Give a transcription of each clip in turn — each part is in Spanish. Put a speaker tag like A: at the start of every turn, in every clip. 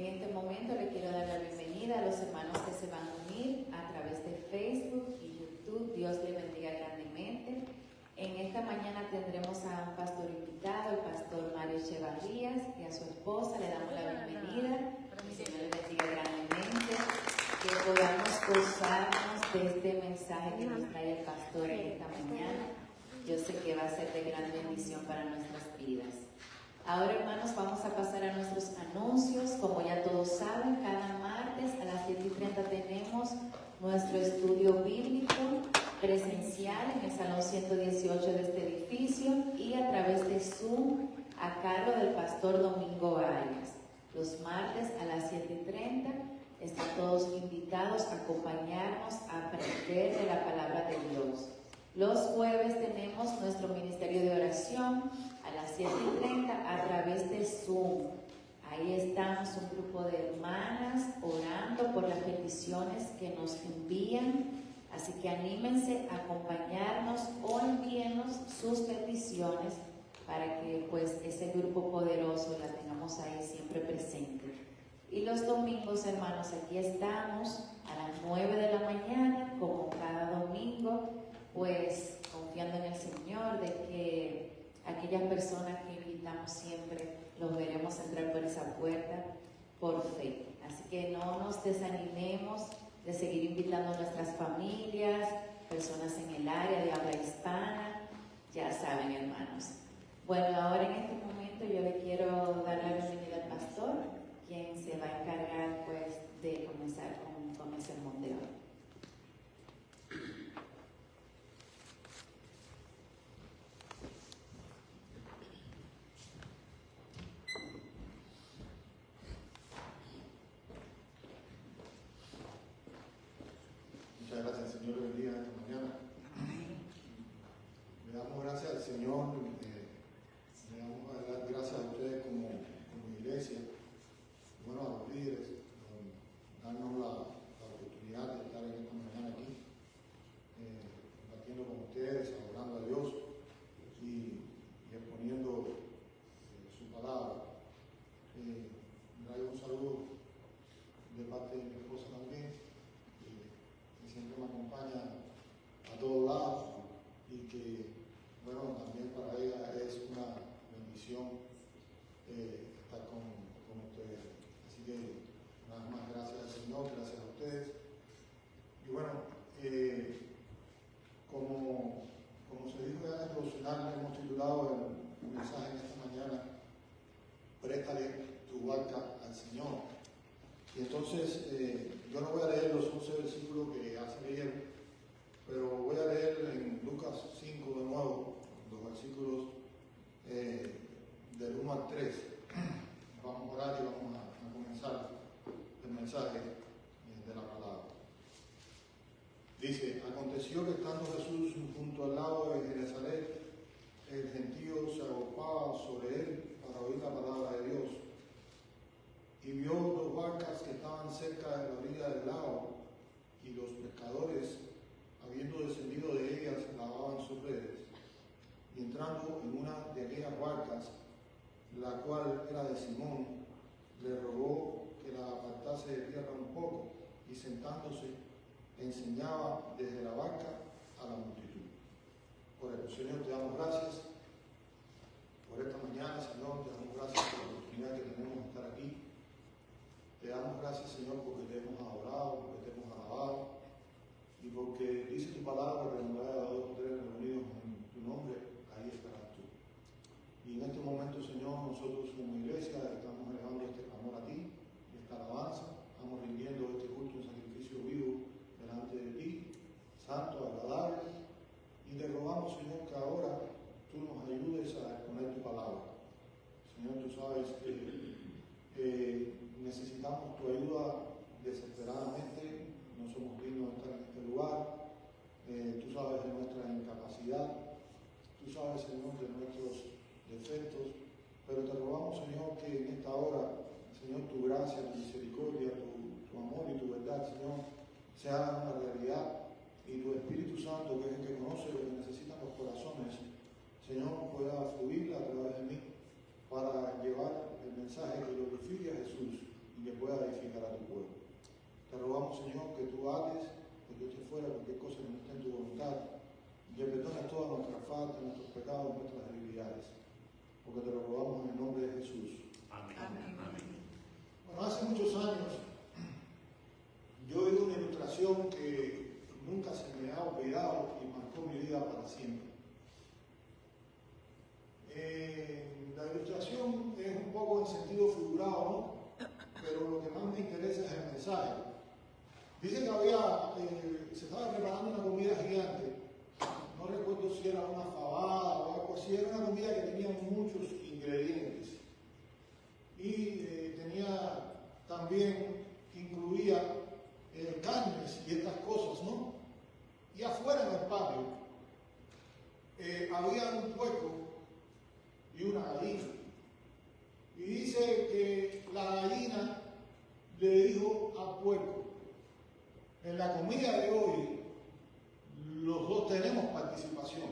A: En este momento le quiero dar la bienvenida a los hermanos que se van a unir a través de Facebook y YouTube. Dios le bendiga grandemente. En esta mañana tendremos a un pastor invitado, el pastor Mario Echevarrías, y a su esposa le damos la bienvenida. Que el Señor le bendiga grandemente, que podamos gozarnos de este mensaje que nos trae el pastor en esta mañana. Yo sé que va a ser de gran bendición para nuestras vidas. Ahora, hermanos, vamos a pasar a nuestros anuncios. Como ya todos saben, cada martes a las 7:30 tenemos nuestro estudio bíblico presencial en el Salón 118 de este edificio y a través de Zoom a cargo del pastor Domingo Arias. Los martes a las 7:30 están todos invitados a acompañarnos a aprender de la palabra de Dios. Los jueves tenemos nuestro ministerio de oración a las 7:30 a través de Zoom. Ahí estamos un grupo de hermanas orando por las peticiones que nos envían. Así que anímense a acompañarnos o envíenos sus peticiones para que pues ese grupo poderoso la tengamos ahí siempre presente. Y los domingos, hermanos, aquí estamos a las 9 de la mañana, como cada domingo, pues confiando en el Señor de que aquellas personas que invitamos siempre los veremos entrar por esa puerta por fe. Así que no nos desanimemos de seguir invitando a nuestras familias, personas en el área de habla hispana, ya saben, hermanos. Bueno, ahora en este momento yo le quiero dar la bienvenida al pastor, quien se va a encargar pues de comenzar con el sermón de hoy.
B: Muchas gracias, Señor, le bendiga esta mañana. Le damos gracias al Señor, le damos gracias a ustedes como iglesia, bueno, a los líderes, por darnos la oportunidad de estar en esta mañana aquí, compartiendo con ustedes, adorando a Dios y exponiendo su palabra. Traigo un saludo de parte de mi esposa también, que siempre me acompaña a todos lados y que, bueno, también para ella es una bendición estar con ustedes. Así que, nada más, gracias al Señor, gracias a ustedes. Y bueno, como se dijo ya en el devocional, hemos titulado el mensaje en esta mañana, Préstale tu barca al Señor. Y entonces, yo no voy a leer los 11 versículos que ya se leyeron, pero voy a leer en Lucas 5 de nuevo, los versículos del 1 al 3. Vamos a orar y vamos a comenzar el mensaje de la palabra. Dice: aconteció que estando Jesús junto al lago de Genesaret, el gentío se agolpaba sobre él para oír la palabra de Dios. Y vio dos barcas que estaban cerca de la orilla del lago, y los pescadores, habiendo descendido de ellas, lavaban sus redes. Y entrando en una de aquellas barcas, la cual era de Simón, le rogó que la apartase de tierra un poco, y sentándose, enseñaba desde la barca a la multitud. Por eso, Señor, te damos gracias por esta mañana, Señor, te damos gracias por la oportunidad que tenemos de estar aquí. Te damos gracias, Señor, porque te hemos adorado, porque te hemos alabado y porque dice tu palabra que donde haya dos o tres reunidos en tu nombre, ahí estarás tú. Y en este momento, Señor, nosotros como iglesia estamos elevando este clamor a ti, esta alabanza, estamos rindiendo este culto, un sacrificio vivo delante de ti, santo, agradable, y te rogamos, Señor, que ahora tú nos ayudes a exponer tu palabra. Señor, tú sabes que necesitamos tu ayuda desesperadamente, no somos dignos de estar en este lugar, tú sabes de nuestra incapacidad, tú sabes, Señor, de nuestros defectos, pero te rogamos, Señor, que en esta hora, Señor, tu gracia, tu misericordia, tu amor y tu verdad, Señor, se hagan una realidad y tu Espíritu Santo, que es el que conoce lo que necesitan los corazones, Señor, pueda fluir a través de mí para llevar el mensaje que glorifique a Jesús y que pueda edificar a tu pueblo. Te rogamos, Señor, que tú hables, que tú estés fuera de cualquier cosa que no esté en tu voluntad, y que perdones todas nuestras faltas, nuestros pecados, nuestras debilidades, porque te lo rogamos en el nombre de Jesús.
C: Amén.
A: Amén.
C: Amén.
B: Bueno, hace muchos años yo vi una ilustración que nunca se me ha olvidado y marcó mi vida para siempre. La ilustración es un poco en sentido figurado, ¿no? Pero lo que más me interesa es el mensaje. Dice que se estaba preparando una comida gigante. No recuerdo si era una fabada o algo así. Era una comida que tenía muchos ingredientes. Y tenía también, incluía carnes y estas cosas, ¿no? Y afuera en el patio había un puerco y una gallina. Y dice que la gallina le dijo al puerco: en la comida de hoy los dos tenemos participación.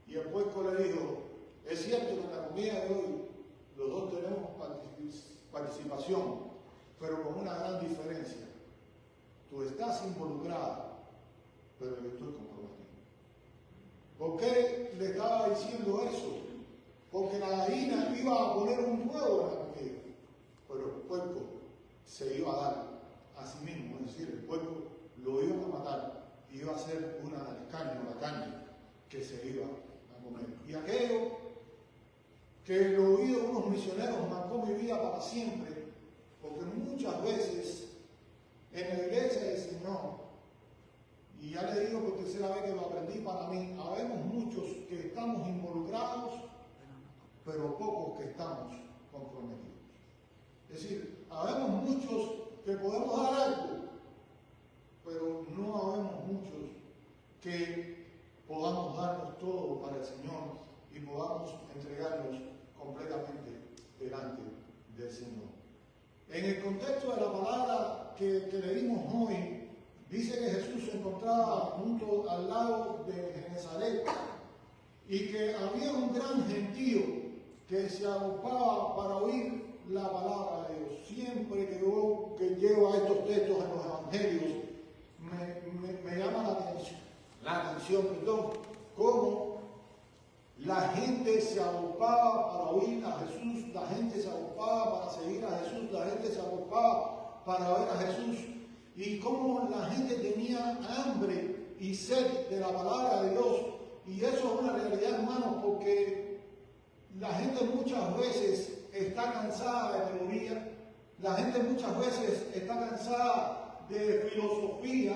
B: Y el puerco le dijo: es cierto que en la comida de hoy los dos tenemos participación, pero con una gran diferencia. Tú estás involucrado, pero yo estoy comprometido. ¿Por qué le estaba diciendo eso? Porque la gallina iba a poner un huevo en la comida, pero el puerco se iba a dar a sí mismo, es decir, el puerco lo iba a matar y iba a ser una de las carnes, la carne que se iba a comer. Y aquello que lo oí de unos misioneros marcó mi vida para siempre, porque muchas veces en la iglesia del Señor, y ya le digo por tercera vez que lo aprendí para mí, habemos muchos que estamos involucrados, pero pocos que estamos comprometidos. Es decir, habemos muchos que podemos dar algo, pero no habemos muchos que podamos darnos todo para el Señor y podamos entregarnos completamente delante del Señor. En el contexto de la palabra que leímos hoy, dice que Jesús se encontraba junto al lago de Genesaret y que había un gran gentío que se agrupaba para oír la palabra de Dios. Siempre que llego a estos textos en los evangelios, me llama la atención, cómo la gente se agrupaba para oír a Jesús, la gente se agrupaba para seguir a Jesús, la gente se agrupaba para oír a Jesús, y cómo la gente tenía hambre y sed de la palabra de Dios. Y eso es una realidad, hermanos, porque la gente muchas veces está cansada de teoría, la gente muchas veces está cansada de filosofía,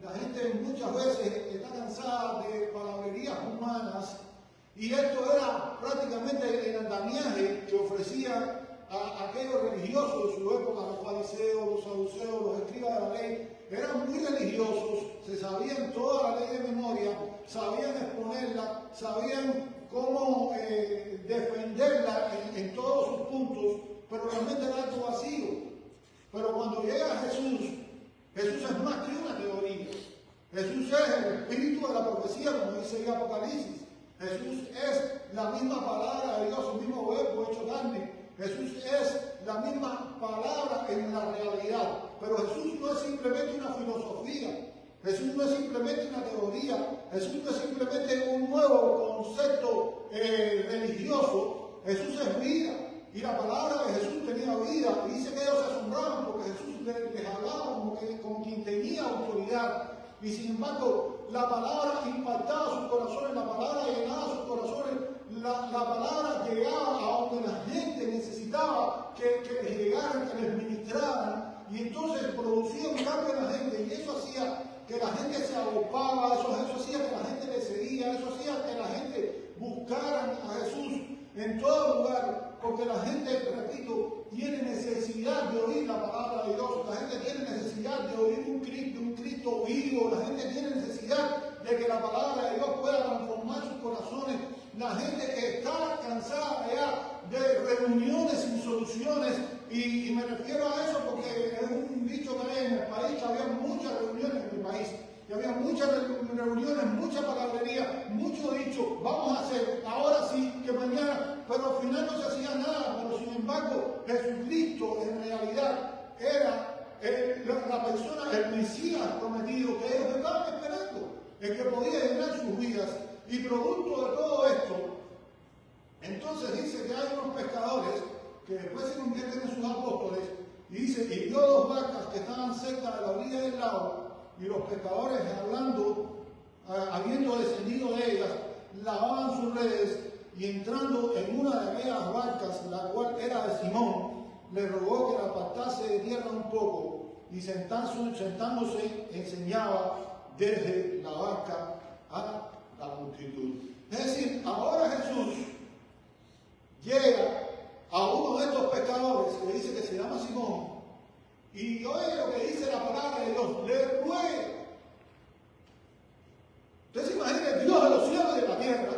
B: la gente muchas veces está cansada de palabrerías humanas, y esto era prácticamente el andamiaje que ofrecían a aquellos religiosos de su época, los fariseos, los saduceos, los escribas de la ley. Eran muy religiosos, se sabían toda la ley de memoria, sabían exponerla, sabían cómo defenderla en todos sus puntos, pero realmente era algo vacío. Pero cuando llega Jesús, Jesús es más que una teoría. Jesús es el espíritu de la profecía, como dice el Apocalipsis. Jesús es la misma palabra de Dios, el mismo verbo hecho carne. Jesús es la misma palabra en la realidad. Pero Jesús no es simplemente una filosofía. Jesús no es simplemente una teoría. Jesús no es simplemente un nuevo concepto religioso. Jesús es vida. Y la palabra de Jesús tenía vida. Y dice que ellos se asombraban porque Jesús les hablaba como quien tenía autoridad. Y sin embargo, la palabra impactaba sus corazones, la palabra llenaba sus corazones, la palabra llegaba a donde la gente necesitaba que les llegaran, que les ministraran. Y entonces producía un cambio en la gente. Y eso hacía que la gente se agolpaba, eso hacía que la gente le seguía, eso hacía que la gente buscara a Jesús en todo lugar. Porque la gente, repito, tiene necesidad de oír la palabra de Dios. La gente tiene necesidad de oír un Cristo vivo. La gente tiene necesidad de que la palabra de Dios pueda transformar sus corazones. La gente está cansada ya de reuniones sin soluciones. Y me refiero a eso porque es un dicho que hay en el país, que había muchas reuniones en mi país. Y había muchas reuniones, mucha palabrería, mucho dicho, vamos a hacer, ahora sí, que mañana, pero al final no se hacía nada. Pero sin embargo, Jesucristo Cristo en realidad era la persona, el Mesías prometido que ellos estaban esperando, el que podía llenar sus vidas. Y producto de todo esto, entonces dice que hay unos pescadores que después se convierten en sus apóstoles, y dice, y vio dos barcas que estaban cerca de la orilla del lago, y los pescadores hablando, habiendo descendido de ellas, lavaban sus redes, y entrando en una de aquellas barcas, la cual era de Simón, le rogó que la apartase de tierra un poco, y sentándose enseñaba desde la barca a la multitud. Es decir, ahora Jesús llega a uno de estos pescadores que dice que se llama Simón, y oye lo que dice la palabra de Dios, le ruega. Usted se imagina el Dios de los cielos y de la tierra,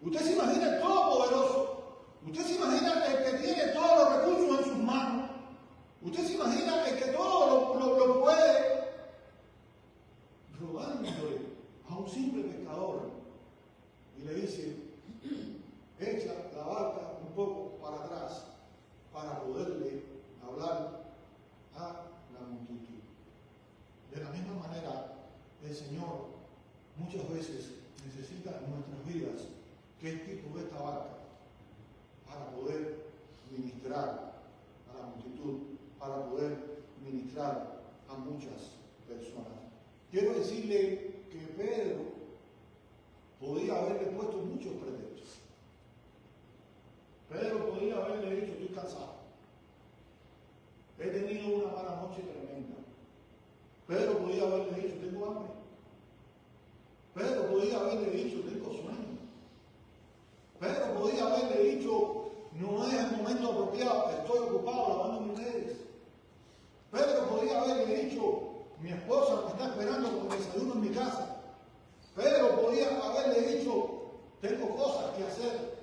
B: usted se imagina el Todopoderoso, usted se imagina el que tiene todos los recursos en sus manos, usted se imagina el que todo lo puede, rogándole a un simple pescador, y le dice, echa la barca un poco para atrás para poderle hablar a la multitud. De la misma manera, el Señor muchas veces necesita en nuestras vidas que es tipo de esta barca para poder ministrar a la multitud, para poder ministrar a muchas personas. Quiero decirle que Pedro podía haberle puesto muchos pretextos. Pedro podía haberle dicho, estoy cansado. He tenido una mala noche tremenda. Pedro podía haberle dicho, tengo hambre. Pedro podía haberle dicho, tengo sueño. Pedro podía haberle dicho, no es el momento apropiado, estoy ocupado lavando mis redes. Pedro podía haberle dicho, mi esposa me está esperando con el desayuno en mi casa. Pedro podía haberle dicho, tengo cosas que hacer.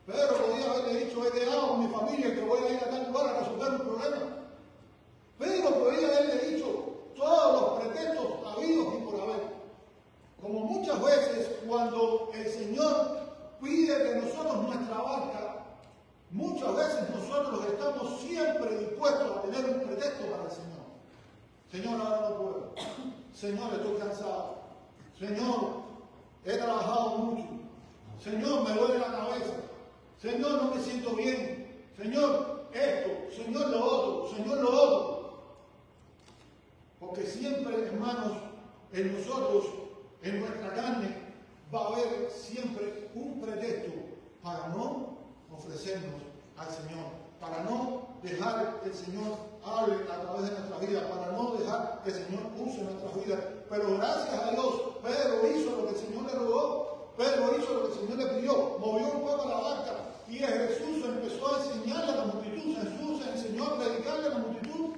B: Pedro podía haberle dicho, he quedado con mi familia que voy a ir a tal lugar a resolver un problema. Pedro podía haberle dicho todos los pretextos habidos y por haber. Como muchas veces cuando el Señor pide de nosotros nuestra barca, muchas veces nosotros estamos siempre dispuestos a tener un pretexto para el Señor. Señor, ahora no puedo. Señor, estoy cansado. Señor, he trabajado mucho. Señor, me duele la cabeza. Señor, no me siento bien. Señor, esto. Señor, lo otro. Señor, lo otro. Porque siempre, hermanos, en nosotros, en nuestra carne, va a haber siempre un pretexto para no ofrecernos al Señor, para no dejar que el Señor hable a través de nuestra vida, para no dejar que el Señor use nuestras vidas. Pero gracias a Dios, Pedro hizo lo que el Señor le rogó, Pedro hizo lo que el Señor le pidió, movió un poco la barca, y Jesús empezó a enseñarle a la multitud, Jesús enseñó a predicarle a la multitud.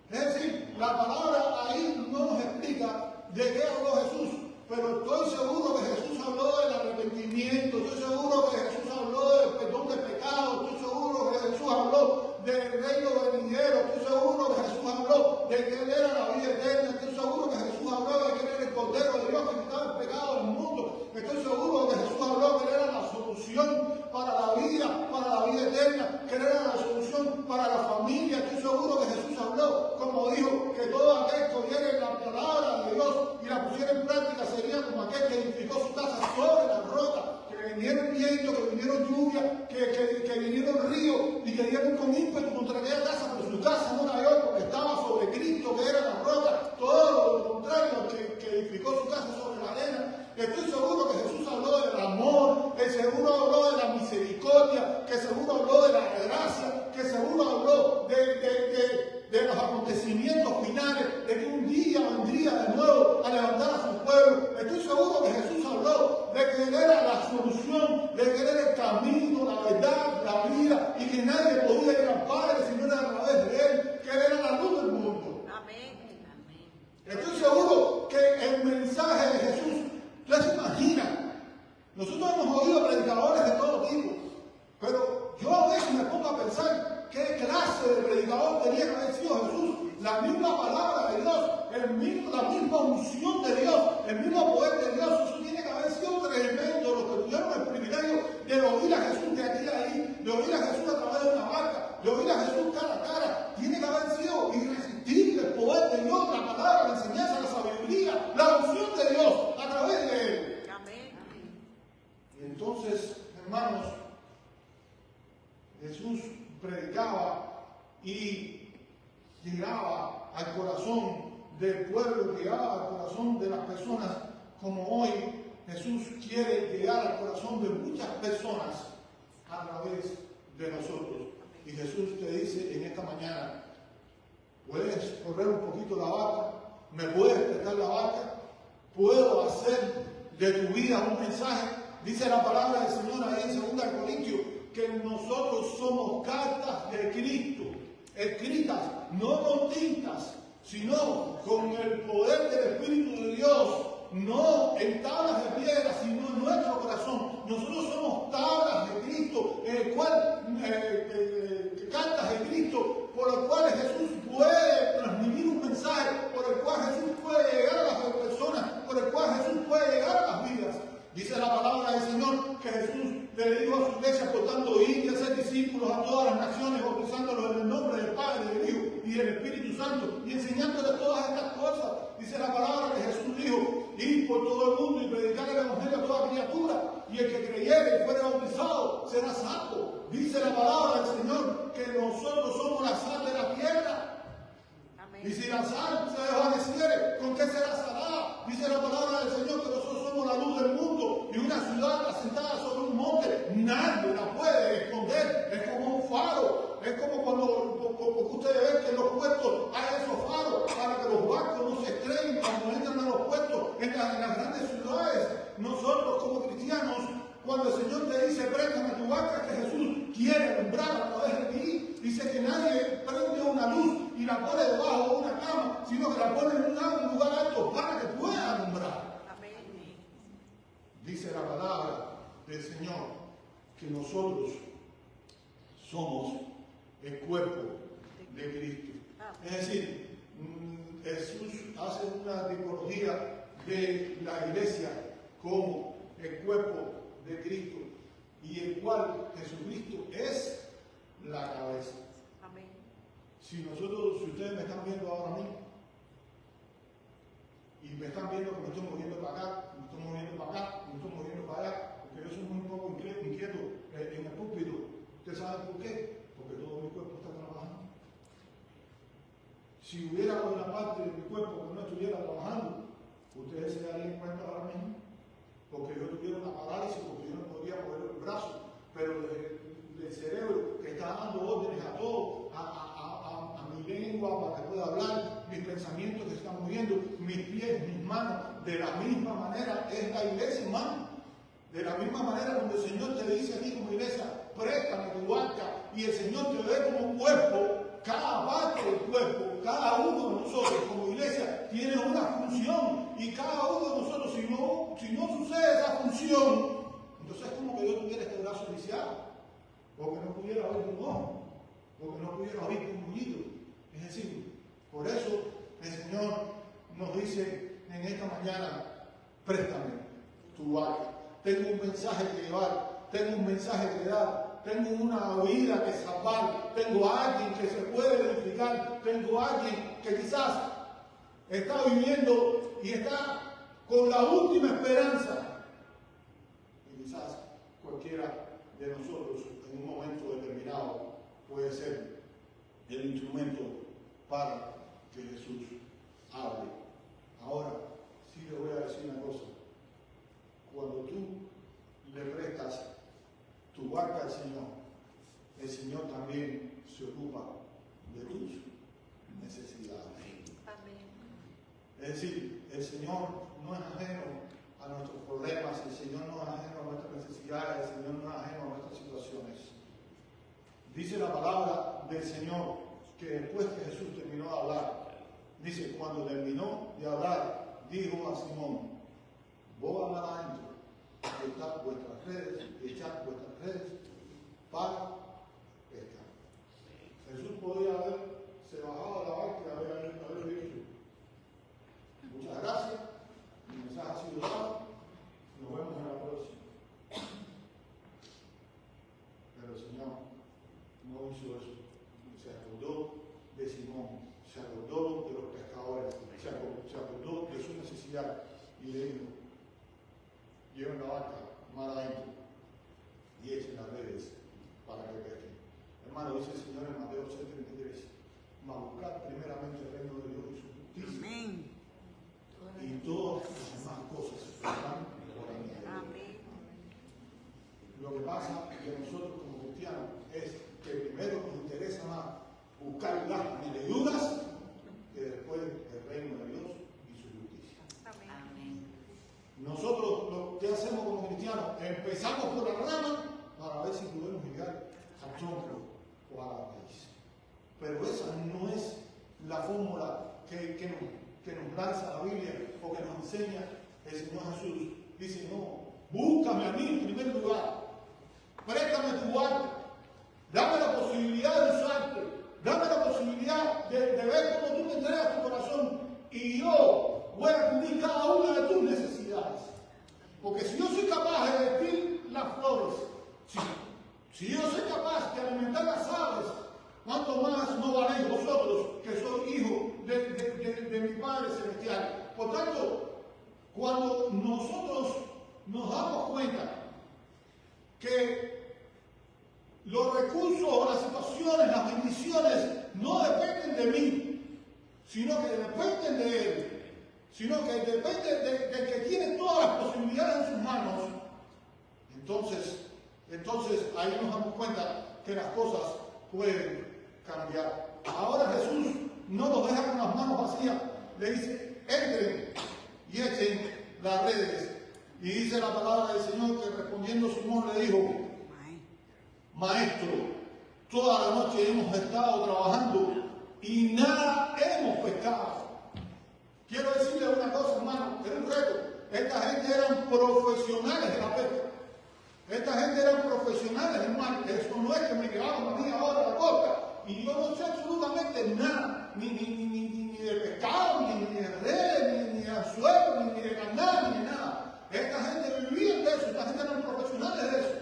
B: Es decir, la palabra ahí no nos explica de qué habló Jesús, pero estoy seguro que Jesús habló del arrepentimiento, estoy seguro que Jesús habló del perdón de pecados, estoy seguro que Jesús habló del reino venidero, estoy seguro que Jesús habló de que Él era la vida eterna, estoy seguro que Jesús habló de que Él era el Cordero de Dios que quitaba el pecado del mundo, estoy seguro que Jesús habló que Él era la solución para la vida eterna, que Él era la solución para la familia, estoy seguro que Jesús habló, como dijo, que todo aquel que oyere la palabra de Dios y la pusiera en práctica sería como aquel que edificó su casa sobre la roca, que vinieron viento, que vinieron lluvia, que vinieron ríos y que dieron con ímpetu contra aquella casa, pero su casa no cayó porque estaba sobre Cristo, que era la roca, todo lo contrario, que edificó su casa sobre la arena. Estoy seguro que Jesús habló del amor, que seguro habló de la misericordia, que seguro habló de la gracia, que seguro habló de los acontecimientos finales, de que un día vendría de nuevo a levantar a su pueblo. Estoy seguro que Jesús habló de que Él era la solución, de que Él era el camino, la verdad, la vida, y que nadie podía ir al Padre si no era a través de Él, que Él era la luz del mundo. Amén. Estoy seguro que el mensaje de Jesús, ustedes se imaginan, nosotros hemos oído predicadores de todo tipo, pero yo a veces me pongo a pensar qué clase de predicador tenía que haber sido Jesús. La misma palabra de Dios, la misma unción de Dios, el mismo poder de Dios, eso tiene que haber sido tremendo. Los que tuvieron el privilegio de oír a Jesús de aquí a ahí, de oír a Jesús a través de una barca, de oír a Jesús cara a cara, tiene que haber sido irresistible el poder de Dios, la palabra, la enseñanza, la sabiduría, la unción de Dios a través de él.
C: Amén.
B: Y entonces, hermanos, Jesús predicaba y llegaba al corazón del pueblo, llegaba al corazón de las personas, como hoy Jesús quiere llegar al corazón de muchas personas a través de nosotros. Y Jesús te dice en esta mañana, ¿puedes correr un poquito la barca? ¿Me puedes prestar la barca? ¿Puedo hacer de tu vida un mensaje? Dice la palabra del Señor ahí en 2 Corintios, que nosotros somos cartas de Cristo, escritas no con tintas, sino con el poder del Espíritu de Dios, no en tablas de piedra, sino en nuestro corazón. Nosotros somos tablas de Cristo, cartas de Cristo, por las cuales Jesús puede transmitir un mensaje, por el cual Jesús puede llegar a las personas, por el cual Jesús puede llegar a las vidas. Dice la palabra del Señor que Jesús le dijo a su iglesia, por tanto, id y hacer discípulos a todas las naciones, bautizándolos en el nombre del Padre, del Hijo y del Espíritu Santo, y enseñándoles todas estas cosas. Dice la palabra que Jesús dijo, id por todo el mundo y predicar el Evangelio a toda criatura, y el que creyere y fuere bautizado será salvo. Dice la palabra del Señor que nosotros somos la sal de la tierra. Y si la sal se desvaneciere, ¿con qué será salada? Dice la palabra del Señor que nosotros somos la luz del mundo, y una ciudad asentada sobre un monte, nadie la puede esconder. Es como un faro. Es como cuando ustedes ven que en los puertos hay esos faros para que los barcos no se estrellen cuando entran a los puertos en las grandes ciudades. Nosotros como cristianos, cuando el Señor te dice, préstame tu barca, que Jesús quiere alumbrar a través de ti. Dice que nadie prende una luz y la pone debajo de una cama, sino que la pone en un lugar alto para que pueda alumbrar.
C: Amén.
B: Dice la palabra del Señor que nosotros somos el cuerpo de Cristo. Es decir, Jesús hace una tipología de la iglesia como el cuerpo de Cristo, y el cual Jesucristo es la cabeza.
C: Amén.
B: Si ustedes me están viendo ahora mismo, y me están viendo que me estoy moviendo para acá, me estoy moviendo para acá, me estoy moviendo para allá, porque yo soy muy poco inquieto en el púlpito. ¿Ustedes saben por qué? Porque todo mi cuerpo está trabajando. Si hubiera una parte de mi cuerpo que no estuviera trabajando, ustedes se darían cuenta ahora mismo, porque yo tuviera una parálisis, porque yo no podía mover el brazo, pero del cerebro que está dando órdenes a todo, a mi lengua para que pueda hablar, mis pensamientos que se están moviendo, mis pies, mis manos, de la misma manera es la iglesia, hermano. De la misma manera cuando el Señor te dice a ti como iglesia, préstame tu barca, y el Señor te ve como un cuerpo, cada parte del cuerpo, cada uno de nosotros como iglesia tiene una función, y cada uno de nosotros, si no sucede esa función, entonces es como que yo tuviera este brazo lisiado, o que no pudiera oír un ojo, o que no pudiera oír un muñido. Es decir, por eso el Señor nos dice en esta mañana, préstame tu barca. Tengo un mensaje que llevar, tengo un mensaje que dar, tengo una vida que salvar, tengo a alguien que se puede edificar, tengo a alguien que quizás está viviendo y está con la última esperanza. Y quizás cualquiera de nosotros en un momento determinado puede ser el instrumento para que Jesús hable. Ahora, sí le voy a decir una cosa. Cuando tú le prestas tu barca al Señor, el Señor también se ocupa de tus necesidades.
C: Amén.
B: Es decir, el Señor no es ajeno a nuestros problemas, el Señor no es ajeno a nuestras necesidades, el Señor no es ajeno a nuestras situaciones. Dice la palabra del Señor que después que Jesús terminó de hablar, dice, cuando terminó de hablar, dijo a Simón, vos andad adentro, echad vuestras redes para pescar. Jesús podía haberse bajado de la barca y haber dicho, muchas gracias, mi mensaje ha sido dado, nos vemos en la próxima. Pero el Señor no hizo eso. se acordó de Simón, se acordó de los pescadores, se acordó de su necesidad y le dijo, lleven la barca mar adentro y echen las redes para que pesquen. Hermano, dice el Señor en Mateo 6:33, mas buscar primeramente el reino de Dios y su justicia. Amén. Y todas las demás cosas serán por añadidura. Lo que pasa que nosotros como cristianos es que primero nos interesa más buscar las añadiduras que después el reino de Dios y su justicia.
A: Amén.
B: Nosotros lo que hacemos como cristianos, empezamos por la rama para ver si podemos llegar al tronco o a la raíz. Pero esa no es la fórmula que nos lanza la Biblia o que nos enseña el Señor Jesús. Dice, no, búscame a mí en primer lugar, préstame tu barca, dame la posibilidad de usarte, dame la posibilidad de ver cómo tú me entregas tu corazón y yo voy a cubrir cada una de tus necesidades. Porque si yo soy capaz de vestir las flores, si yo soy capaz de alimentar las aves, ¿cuánto más no valéis vosotros que sois hijos de mi Padre Celestial? Por tanto, cuando nosotros nos damos cuenta que los recursos o las situaciones, las bendiciones no dependen de mí, sino que dependen de Él, sino que dependen del que tiene todas las posibilidades en sus manos, entonces ahí nos damos cuenta que las cosas pueden cambiar. Ahora Jesús no nos deja con las manos vacías, le dice, entren y echen las redes. Y dice la palabra del Señor que respondiendo Simón le dijo, Maestro, toda la noche hemos estado trabajando y nada hemos pescado. Quiero decirle una cosa, hermano, era un reto. Esta gente eran profesionales de la pesca. Esta gente eran profesionales del mar. Eso no es que me llevaron a mí ahora a la costa y yo no sé absolutamente nada, ni de pescado, ni de red, ni de anzuelo, ni de ganar, ni de nada. Esta gente vivía de eso, esta gente eran profesionales de eso.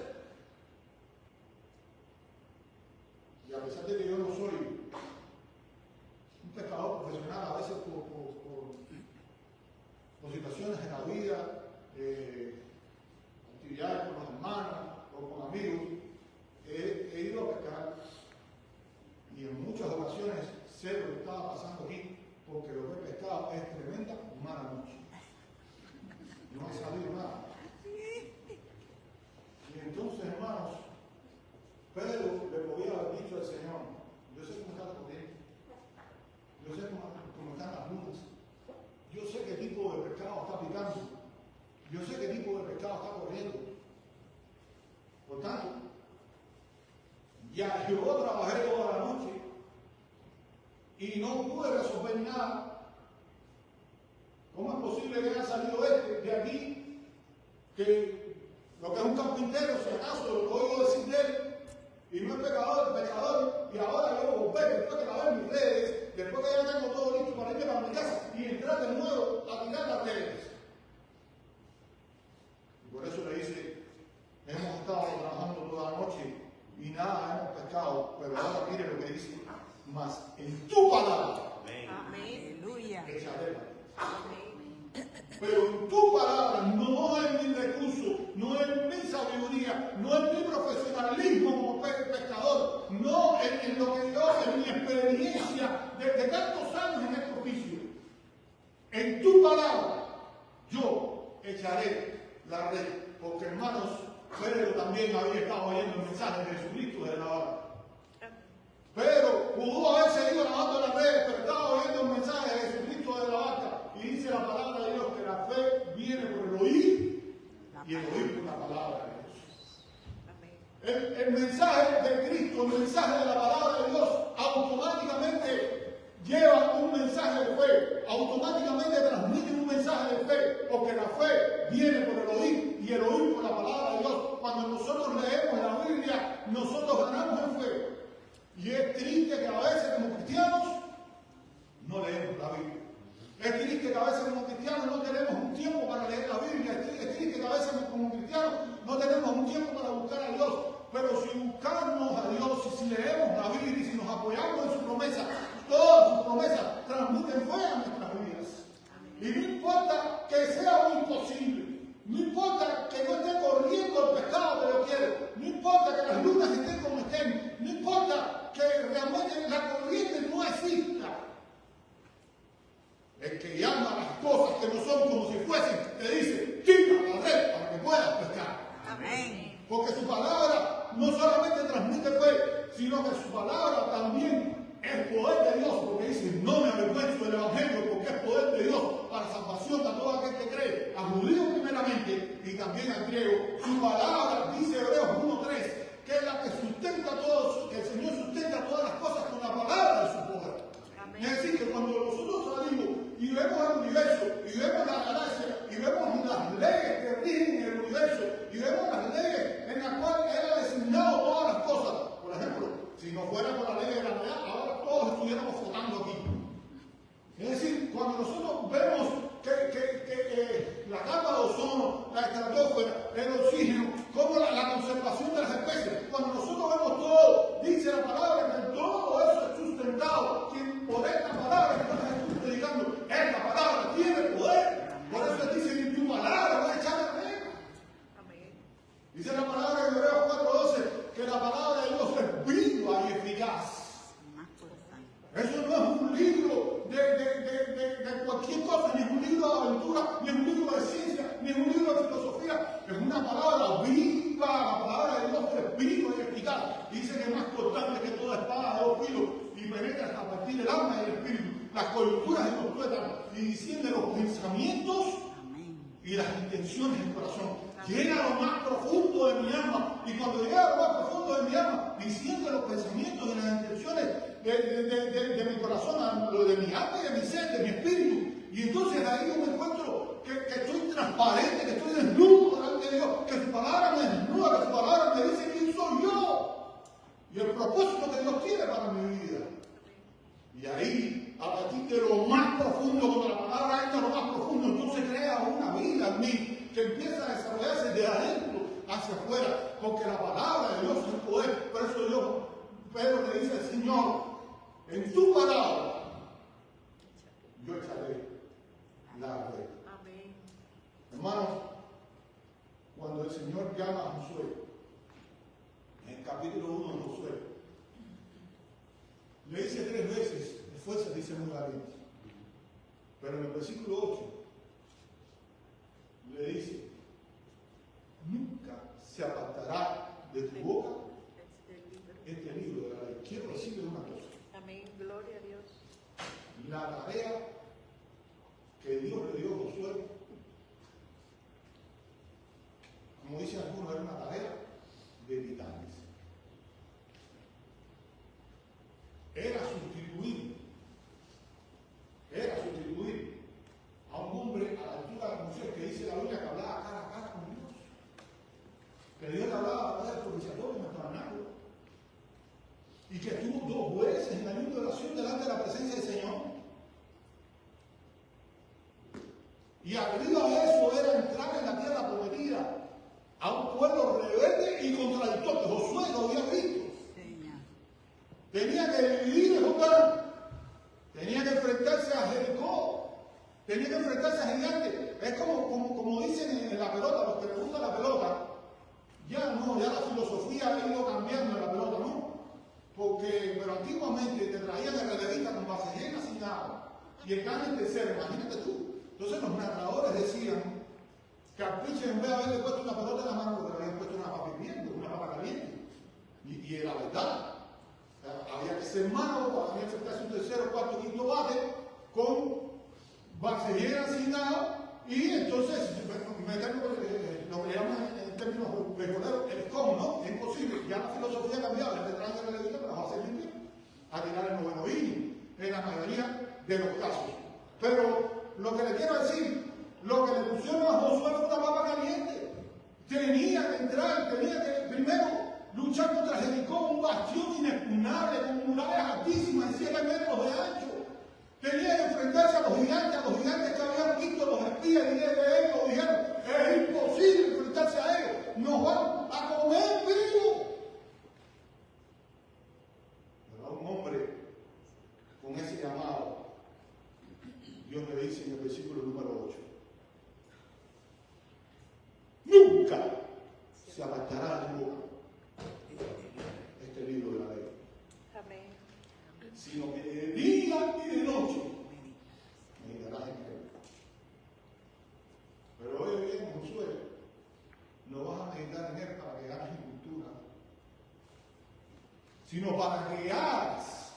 B: Y a pesar de que yo no soy un pescador profesional, a veces por situaciones en la vida, actividades con los hermanos o con amigos, he ido a pescar y en muchas ocasiones sé lo que estaba pasando aquí, porque lo que he pescado es tremenda mala noche. No ha salido nada. Y entonces, hermanos, Pedro le podía haber dicho al Señor, yo sé cómo está la corriente, yo sé cómo están las lunas, yo sé qué tipo de pescado está picando, yo sé qué tipo de pescado está corriendo. Por tanto, ya yo trabajé toda la noche y no pude resolver nada. ¿Cómo es posible que haya salido de aquí, que lo que es un carpintero, si acaso lo oigo decir de él, y no es pecador, y ahora yo volver, después de lavar mis redes, después que ya tengo todo listo para irme para mi casa y entrar de nuevo a tirar las redes? Y por eso le dice, hemos estado trabajando toda la noche y nada hemos pescado, pero ahora mire lo que dice, mas en tu palabra, echaré la red. Pero en tu palabra, no en mi recurso, no en mi sabiduría, no en mi profesionalismo como pescador, no en lo que yo, en mi experiencia de tantos años en este oficio. En tu palabra, yo echaré la red. Porque, hermanos, Pedro también había estado oyendo el mensaje de Jesucristo de la barca. Pero pudo haber seguido lavando la red, pero estaba oyendo el mensaje de Jesucristo de la barca. Y dice la palabra de Dios que la fe viene por el oír y el oír por la palabra de Dios. El mensaje de Cristo, el mensaje de la palabra de Dios, automáticamente lleva un mensaje de fe, automáticamente transmite un mensaje de fe, porque la fe viene por el oír y el oír por la palabra de Dios. Cuando nosotros leemos la Biblia, nosotros ganamos en fe. Y es triste que a veces como cristianos no leemos la Biblia. Es triste que a veces como cristianos no tenemos un tiempo para leer la Biblia. Es triste que a veces como cristianos no tenemos un tiempo para buscar a Dios. Pero si buscamos a Dios y si leemos la Biblia y si nos apoyamos promesas transmiten fe a nuestras vidas. Y no importa que sea un imposible, no importa que yo esté corriendo el pecado que yo quiero, no importa que las lunas estén como estén, no importa que realmente la corriente no exista. El que llama las cosas que no son como si fuesen, te dice, quita la red para que puedas pescar.
C: Amén.
B: Porque su palabra no solamente transmite fe, sino que su palabra también es poder de Dios, porque dice, no me avergüenzo del Evangelio, porque es poder de Dios para salvación a todo aquel que cree, a judíos primeramente y también al griego. Su palabra, dice Hebreos 1:3, que es la que sustenta todo, que el Señor sustenta todas las cosas con la palabra de su poder.
C: Amén.
B: Es decir, que cuando nosotros salimos y vemos el universo, y vemos la galaxia, y vemos las leyes que rigen el universo, y vemos las leyes en las cuales Él ha designado todas las cosas. Por ejemplo, si no fuera por la ley de la gravedad, ahora todos estuviéramos flotando aquí. Es decir, cuando nosotros vemos que la capa de ozono, la estratosfera, el oxígeno, como la conservación de las especies, cuando nosotros vemos todo, dice la palabra que todo eso es sustentado por esta palabra que estamos predicando. Esta palabra tiene poder. Por eso dice que tu palabra va a echar a reír. Dice la palabra en Hebreos 4:12 que la palabra de Dios es viva y eficaz. Eso no es un libro de cualquier cosa, ni es un libro de aventura, ni es un libro de ciencia, ni es un libro de filosofía. Es una palabra viva, la palabra de Dios es viva y eficaz. Dice que es más cortante que toda espada de 2 filos y penetra hasta partir el alma y el espíritu, las coyunturas y los tuétanos, y discierne los pensamientos y las intenciones del corazón. Llega a lo más profundo de mi alma, y cuando llega a lo más profundo de mi alma, discierne los pensamientos y las intenciones de mi corazón, a lo de mi alma y de mi ser, de mi espíritu. Y entonces ahí yo me encuentro que estoy transparente, que estoy desnudo delante de Dios, que su palabra me desnuda, que su palabra me dice quién soy yo y el propósito que Dios tiene para mi vida. Y ahí, a partir de lo más profundo, cuando la palabra entra a lo más profundo, entonces crea una vida en mí que empieza a desarrollarse de adentro hacia afuera, porque la palabra de Dios es poder. Por eso Pedro le dice al Señor, en tu palabra yo echaré la red.
C: Amén.
B: Hermanos, cuando el Señor llama a Josué, en el capítulo 1 de Josué, le dice 3 veces, esfuérzate, dice muy valiente. Pero en el versículo 8 le dice, nunca se apartará de tu boca este libro de la ley. Quiero decirle una cosa.
C: Amén. Gloria a Dios.
B: La tarea que Dios le dio a Josué, como dicen algunos, era una tarea de titanes. Era sustituir a un hombre a la altura de Moisés, que dice la Biblia que hablaba cara a cara con Dios, que Dios le hablaba a través del propiciatorio en el tabernáculo, y que estuvo 2 veces en ayuno de oración delante de la presencia del Señor. Y arriba de eso era entrar en la tierra prometida a un pueblo rebelde y contradictorio. Josué lo había visto. Tenía que dividir el Jordán, tenía que enfrentarse a Jericó, tenía que enfrentarse a gigantes. Es como dicen en la pelota, los que les gusta la pelota, ya la filosofía ha ido cambiando en la pelota, ¿no? Pero antiguamente te traían el relevista con base llena sin nada, y el cambio en tercero, imagínate tú. Entonces los narradores decían que al pitcher, en vez de haberle puesto una pelota en la mano, le habían puesto una papa hirviendo, una papa caliente. Y era verdad. Había que ser malo, había que enfrentarse un tercero, cuarto, quinto bate con base llena sin nada, y entonces meterlo lo que llaman en términos beisboleros el con, ¿no? Es imposible. Ya la filosofía ha cambiado, el veterano de la levita pero va a ser limpio a tirar el 9º inning en la mayoría de los casos. Pero lo que le quiero decir, lo que le pusieron a Josué fue una papa caliente. Tenía que entrar, tenía que primero luchar contra Jericó, un bastión inexpugnable con murallas altísimas y 7 metros de ancho. Tenía que enfrentarse a los gigantes que habían visto los espías y de ellos dijeron, es imposible enfrentarse a ellos, nos van a comer vivos. Pero un hombre sino que de día y de noche meditarás en él. Pero oye bien, Josué, no vas a meditar en él para que ganes en cultura, sino para que hagas.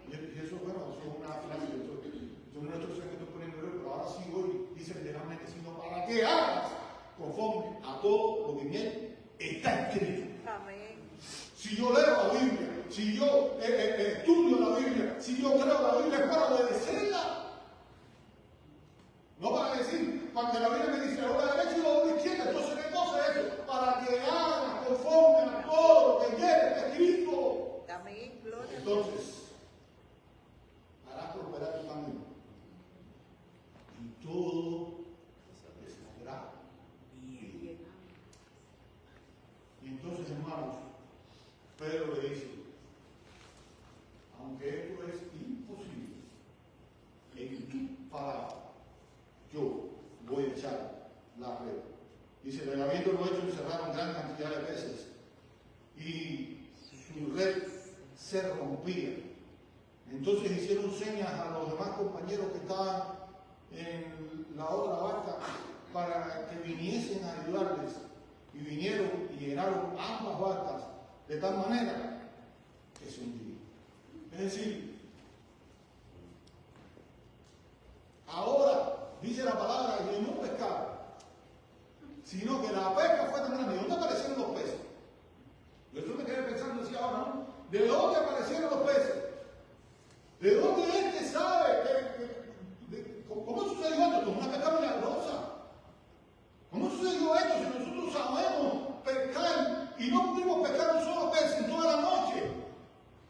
B: Y eso, bueno, eso es una frase, eso no es otra cosa que estoy poniendo yo, pero ahora sí voy, dice literalmente, sino para que hagas conforme a todo lo que en él está escrito.
C: Amén.
B: Si yo leo la Biblia, si yo estudio la Biblia, si yo creo la Biblia, es para obedecerla. No para decir, cuando la Biblia me dice la derecha y la izquierda, entonces ¿qué cosa es eso? Para que hagas conforme a todo lo que en él está escrito.
C: Amén. Gloria.
B: Entonces, harás prosperar tu camino. Y todo te saldrá bien. Y entonces, hermanos, Pedro le dice, aunque esto es imposible, en tu palabra, yo voy a echar la red. Dice, habiéndolo hecho, encerraron gran cantidad de peces y su red se rompía. Entonces hicieron señas a los demás compañeros que estaban en la otra barca para que viniesen a ayudarles. Y vinieron y llenaron ambas barcas de tal manera que se hundían. Es decir, ahora dice la palabra que no pescaron, sino que la pesca fue tan grande. ¿De dónde aparecieron los peces? Yo eso me quedé pensando, decía ahora, ¿no? ¿De dónde aparecieron los peces? ¿De dónde este sabe cómo sucedió esto? ¿Cómo una pesca milagrosa? ¿Cómo sucedió esto si nosotros sabemos pescar y no pudimos pescar un solo pez en toda la noche?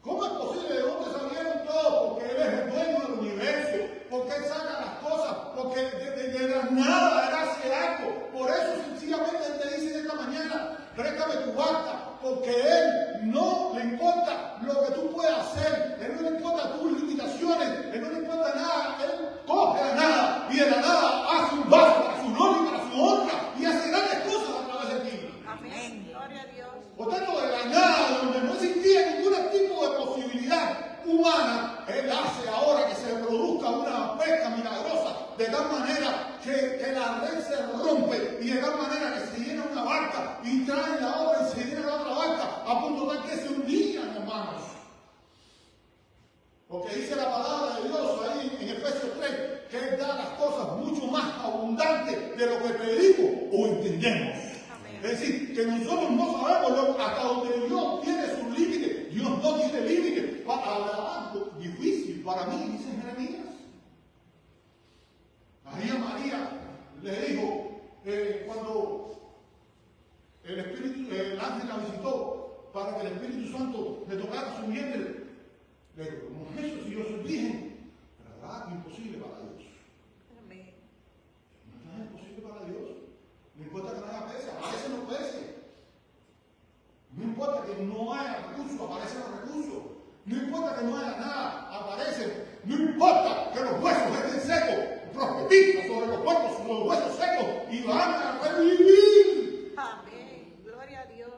B: ¿Cómo es posible? ¿De dónde salieron todos? Porque Él es el dueño del universo, porque Él saca las cosas, porque de la nada Él hace algo. Por eso sencillamente Él te dice esta mañana, préstame tu barca, porque Él no le importa lo que tú puedas hacer, Él no le importa tus limitaciones, Él no le importa nada, Él coge la nada y de la nada hace un vaso para su gloria y para su honra y hace grandes cosas a través de ti.
C: Amén. Gloria a Dios.
B: Por tanto, de la nada, donde no existía ningún tipo de posibilidad humana, Él hace ahora que se produzca una pesca milagrosa, de tal manera que la red se rompe y de tal manera que se llena una barca y traen la otra y se llena la otra barca, a punto tal que se hundían, hermanos. Porque dice la palabra de Dios ahí en Efesios 3, que Él da las cosas mucho más abundantes de lo que pedimos o entendemos. Es decir, que nosotros no sabemos hasta donde Dios tiene sus límites. Dios no tiene límites. Para algo difícil para mí, dice Jeremías. Ahí a María le dijo, cuando el ángel la visitó, para que el Espíritu Santo le tocara su vientre, le dijo, ¿cómo es eso si yo soy virgen? ¿Verdad? Imposible para Dios.
C: Amén.
B: No es imposible para Dios. No importa que no haya peces, aparecen los peces. No importa que no haya recursos, aparecen los recursos. No importa que no haya nada, aparecen. No importa que los huesos estén secos, profetiza sobre los cuerpos, sobre los huesos secos y van a revivir.
C: Amén. Gloria a Dios.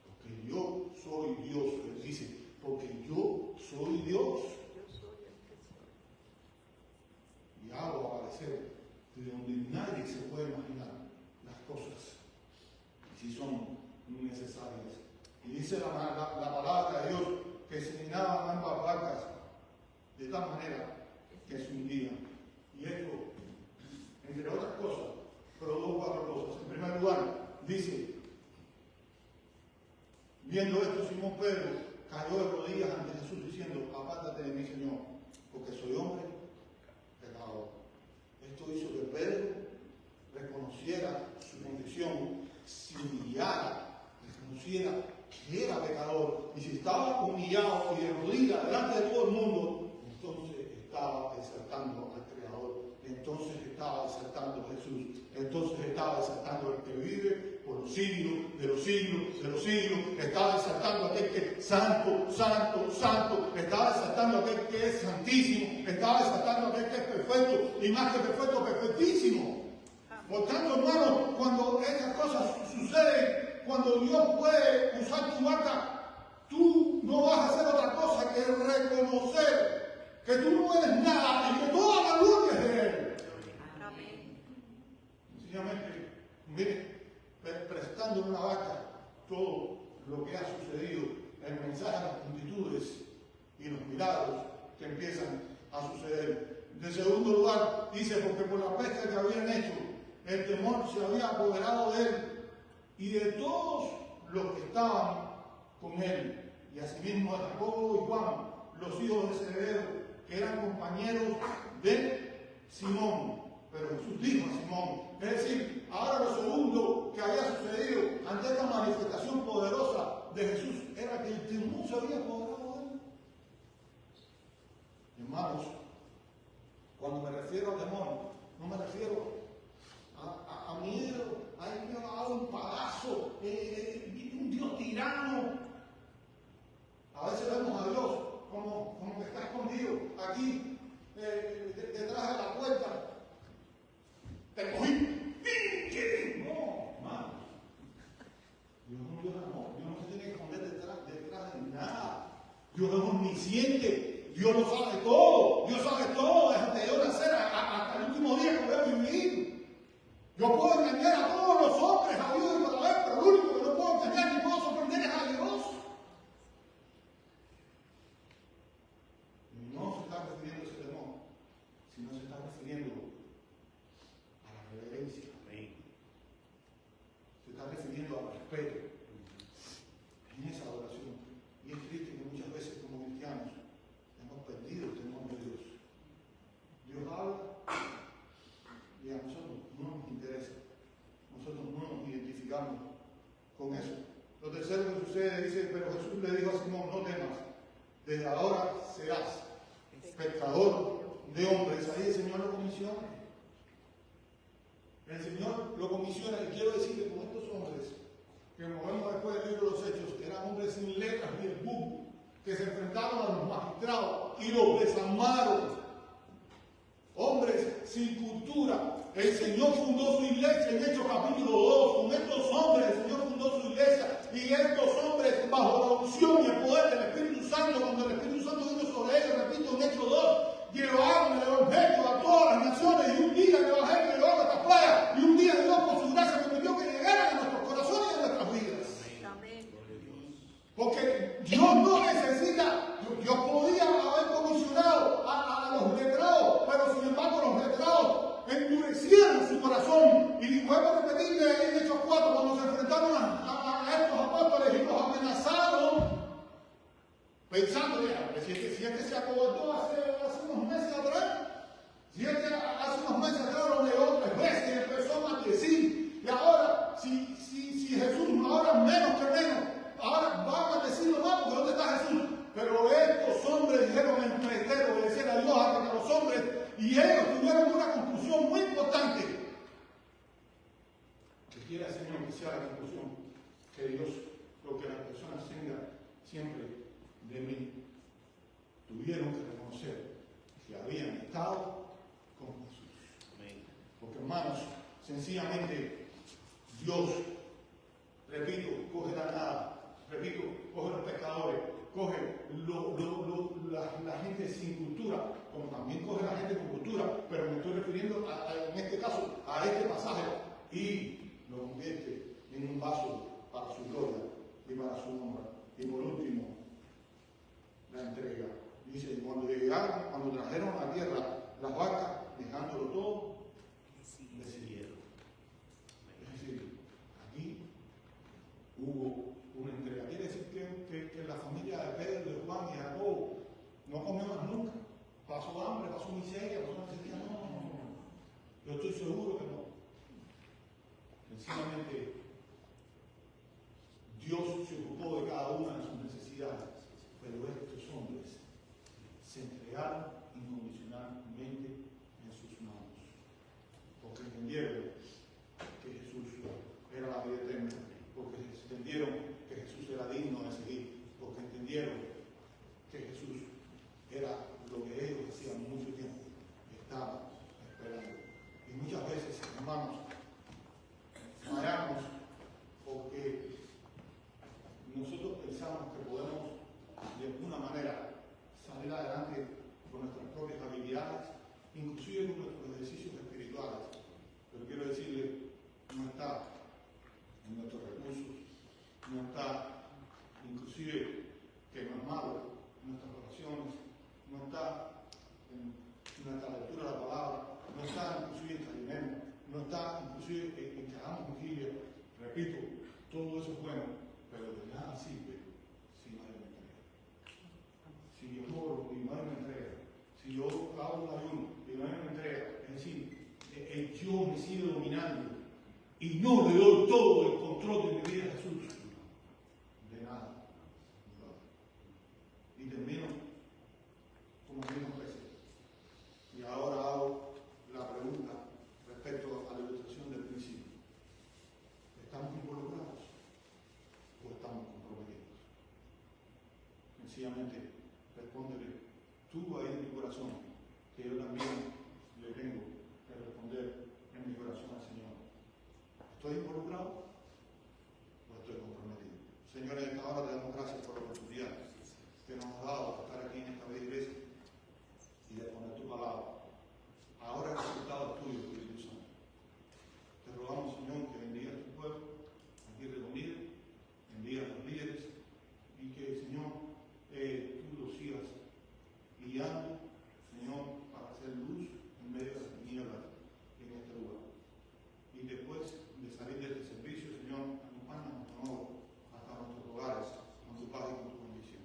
B: Porque yo soy Dios, él dice, porque yo soy Dios.
C: Yo soy el que soy.
B: Y hago aparecer de donde nadie se puede imaginar las cosas, si son necesarias. Y dice la palabra de Dios que se llenaban ambas barcas de tal manera que se hundían. Y esto, entre otras cosas, produjo 4 cosas. En primer lugar, dice, viendo esto, Simón Pedro cayó de rodillas ante Jesús diciendo, apártate de mí, Señor, porque soy hombre pecador. Esto hizo que Pedro reconociera su condición, se humillara, reconociera que era pecador. Y si estaba humillado y de rodillas delante de todo el mundo, entonces estaba exaltando al Creador, entonces estaba exaltando a Jesús, entonces estaba exaltando al que vive por los siglos de los siglos de los siglos, estaba exaltando a aquel que es santo, santo, santo, estaba exaltando a aquel que es santísimo, estaba exaltando a aquel que es perfecto y más que perfecto, perfectísimo. Por tanto, hermanos, cuando estas cosas suceden, cuando Dios puede usar tu barca, tú no vas a hacer otra cosa que reconocer que tú no eres nada y que toda la gloria es de Él.
C: Amén.
B: Sencillamente, mire, prestando una vaca todo lo que ha sucedido, el mensaje a las multitudes y los milagros que empiezan a suceder. En segundo lugar, dice, porque por la pesca que habían hecho, el temor se había apoderado de él y de todos los que estaban con él. Y asimismo a Jacobo y Juan, los hijos de Zebedeo, que eran compañeros de Simón. Pero Jesús dijo a Simón, es decir, ahora lo segundo que había sucedido ante esta manifestación poderosa de Jesús era que el temor se había apoderado de él. Hermanos, cuando me refiero a temor, no me refiero a miedo, a un palazo, un Dios tirano. A veces vemos a Dios como que está escondido aquí, detrás de la puerta. Te cogí, ¡pinche! No, hermano. Dios es un Dios de amor. Dios no se tiene que esconder detrás de nada. Dios es omnisciente. Dios lo sabe todo. Dios sabe todo desde yo nacer hasta el último día que voy a vivir. Yo puedo engañar a todos los hombres, a Dios y para ver, pero lo único que no puedo engañar ni puedo sorprender es a Dios. Y no se está refiriendo a ese temor, sino se está refiriendo a la reverencia. Se está refiriendo al respeto en esa adoración. Y es triste que muchas veces como cristianos hemos perdido el temor de Dios. Dios habla y a nosotros no nos interesa. Nosotros no nos identificamos con eso. Lo tercero que sucede, dice, pero Jesús le dijo a Simón, no temas, desde ahora serás pescador de hombres. Ahí el Señor lo comisiona. El Señor lo comisiona y quiero decirle con estos hombres, que como vemos después del libro de los Hechos, eran hombres sin letras ni el bug, que se enfrentaron a los magistrados y los desarmaron. Hombres sin cultura. El Señor fundó su iglesia en Hechos capítulo 2. Con estos hombres el Señor fundó su iglesia. Y estos hombres, bajo la unción y el poder del Espíritu Santo, cuando el Espíritu Santo vino sobre ellos, repito, en Hechos 2, llevaron el Evangelio a todas las naciones. Y un día el Evangelio llegó a nuestras playas. Y un día Dios, por su gracia, permitió que llegaran a nuestros corazones y a nuestras vidas.
C: Amén.
B: Porque Dios no necesita, Dios podía haber comisionado a los letrados, pero sin embargo los letrados endurecieron su corazón. Y vuelvo a repetirle ahí en Hechos 4, cuando se enfrentaron a estos apóstoles y los amenazaron, pensando, si este se acobardó hace unos meses atrás, si este hace unos meses atrás lo negó 3 veces y empezó a maldecir, y ahora, si Jesús ahora menos que menos, ahora va a maldecirlo más, porque ¿dónde está Jesús? Pero estos hombres dijeron en menester obedecer a Dios hasta que los hombres, y ellos tuvieron una conclusión muy importante. Que quiera el Señor que sea la conclusión, que Dios, lo que las personas tengan siempre de mí, tuvieron que reconocer que habían estado con Jesús. Porque hermanos, sencillamente Dios, repito, coge la nada, repito, coge los pescadores, coge la gente sin cultura, como también coge la gente con cultura, pero me estoy refiriendo en este caso a este pasaje, y lo convierte en un vaso para su gloria y para su honra. Y por último, la entrega. Dice, cuando llegaron, cuando trajeron a la tierra las vacas, dejándolo todo, decidieron. Es decir, aquí hubo una entrega. Quiere decir que la familia de Pedro, de Juan y de Jacobo no comió más nunca. Pasó hambre, pasó miseria, pasó necesidad. No. Yo estoy seguro que no. Sencillamente, Dios se ocupó de cada una de sus necesidades, pero estos hombres se entregaron incondicionalmente en sus manos, porque entendieron que Jesús era la vida eterna, porque entendieron que Jesús era digno de seguir, porque entendieron que Jesús era lo que ellos hacían mucho tiempo estaban esperando. Y muchas veces, hermanos, fallamos porque nosotros pensamos que podemos de alguna manera salir nuestras oraciones, no está en nuestra lectura de la palabra, no está inclusive en ayunemos, no está inclusive en que hagamos vigilia. Repito, todo eso es bueno, pero de nada sirve si no hay una entrega. Si yo oro y no hay una entrega, si yo hago un ayuno y no hay una entrega, es decir, yo me sigo dominando y no le doy todo el control de mi vida a Jesús, de nada. Y termino como mismo precio. Y ahora hago la pregunta respecto a la ilustración del principio. ¿Estamos involucrados o estamos comprometidos? Sencillamente, respóndele tú ahí en tu corazón, que yo también le tengo que responder en mi corazón al Señor. ¿Estoy involucrado o estoy comprometido? Señor, en esta hora te damos gracias por la oportunidad que nos has dado de estar aquí en esta bella iglesia y de poner tu palabra. Ahora el resultado es tuyo, Espíritu Santo. Te rogamos, Señor, que bendiga a tu pueblo aquí reunido, bendiga a los líderes y que, Señor, tú los sigas guiando, Señor, para hacer luz en medio de las tinieblas en este lugar. Y después de salir de este servicio, Señor, acompáñanos de nuevo hasta nuestros hogares, con tu paz y con tu bendición.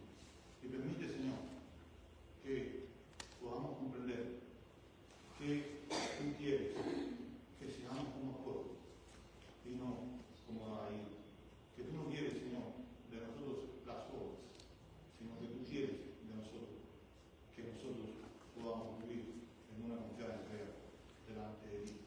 B: Y permite, Señor, que podamos comprender que tú quieres que seamos como pueblo y no como ahí. Que tú no quieres, Señor, de nosotros las obras, sino que tú quieres de nosotros que nosotros podamos vivir en una confianza entrega delante de ti.